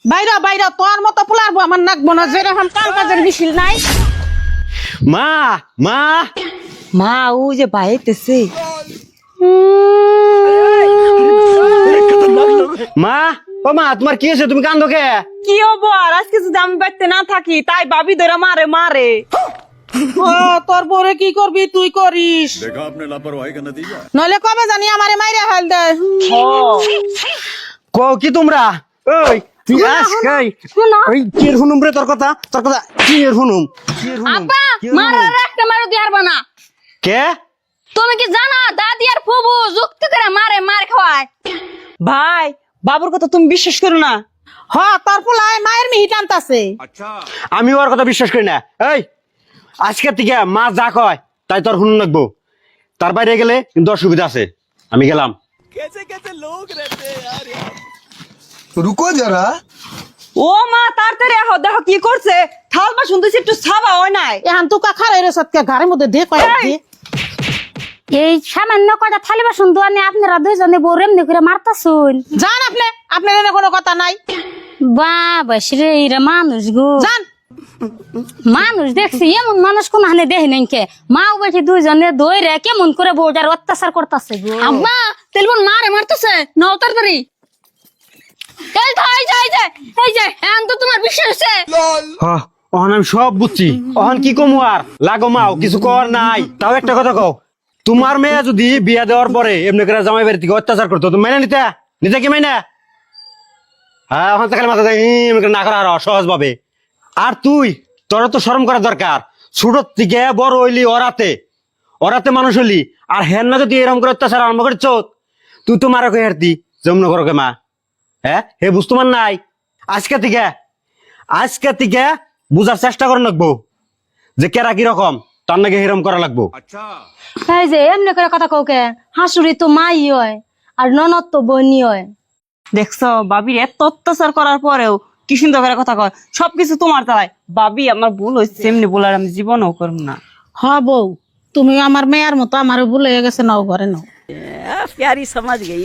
বাইরা বাইরা তোর মতো পোলারবো আমার নাকবো না, যেরকম কাল কাজের মিছিল নাই। মা মা মা ও যে বাইতেছে। মা ও মা, তোমার কি হয়েছে? তুমি কান্দো কে? কি হবো আর, আজকে যদি আমি বাড়িতে না থাকি তাই ভাবি ধরে মারে মারে। ও তোর পরে কি করবি তুই করিস, देखा आपने लापरवाही का नतीजा। নইলে কবে জানি আমারে মাইরে হাল দে। কও কি তোমরা? ওই তুই আজকাই ওই কি এর হুনুম রে, তোর কথা কি এর হুনুম? আব্বা মারা রাখতে মারো দিয়ার বানা। কে? তুমি কি জানা দাদি আর ফুবু যুক্তি করে মারে মার খাওয়ায়? ভাই বাবুর কথা তুমি বিশ্বাস করো না। হ তোর পোলায় মায়ের মিহি টানতাছে। আমি ওর কথা বিশ্বাস করি না। এই আজকে থেকে মা যা কয় তাই তোর হুনুম লাগবো, তার বাইরে গেলে কিন্তু অসুবিধা আছে। আমি গেলাম। रुको जरा। ও মা তাড়াতাড়ি আহ, দেখো কি করছে। থাল বা শুনতেছি একটু ছাবা হয় নাই। এখন তো কাখার এর সত্যি ঘরের মধ্যে দে কয় দে। এই সামান্য কটা থালি বাসন ধোয়ানি আপনারা দুইজনে বউ এমনি করে মারতাছুন। জান আপনার এনে কোনো কথা নাই। বাবাস রে এরা মানুষ গো, জান মানুষ দেখছি এমন মানুষ কোন হানে দেখি নাই কে। মাও বেশি দুইজনে দইরে কেমন করে বউটার অত্যাচার করতেছে গো। আব্বা তেলবন মারে মারতেছে নাও তাড়াতাড়ি। এই তো এই যে এখন তো তোমার বিশ্বাস হচ্ছে। অহন আমি সব বুঝছি, অহন কি কমু আর লাগো মাও কিছু কর নাই। তাও একটা কথা কও, তোমার মেয়ে যদি বিয়া দেওয়ার পরে এমনি করে জামাই বাড়ি থেকে অত্যাচার করতো তুমি মেনে নিতে কি মাইনা? হ্যাঁ ওখান থেকে মাথা দেয় না করা আর সহজ ভাবে। আর তুই তোর তো শরম করা দরকার। ছোট থেকে বড় হইলি ওরাতে মানুষ হইলি, আর হেন না যদি এরকম করে অত্যাচার আরম্ভ করছ, তুই তো মারা কই হারতি জমন করো কে মা? হ্যাঁ হে বুঝতে মান নাই। আজকে থেকে বুঝার চেষ্টা করে রাখবো যে কেরা কিরকম, তার নাকি হিরম করা লাগবো। এই যে এমনি করে কথা কওকে, হাসুরি তো মাই হয় আর ননদ তো বোনই হয়। দেখছো বাবির এত অত্যাচার করার পরেও কি সুন্দর করে কথা কয়। সবকিছু তোমার দ্বারাই। বাবি আমার ভুল হয়েছে, এমনি বলার আমি জীবনও করব না। হ বউ তুমি আমার মেয়ের মতো আমারও ভুলে গেছে, নাও ঘরে নাও। প্যারি সমাজ গেই।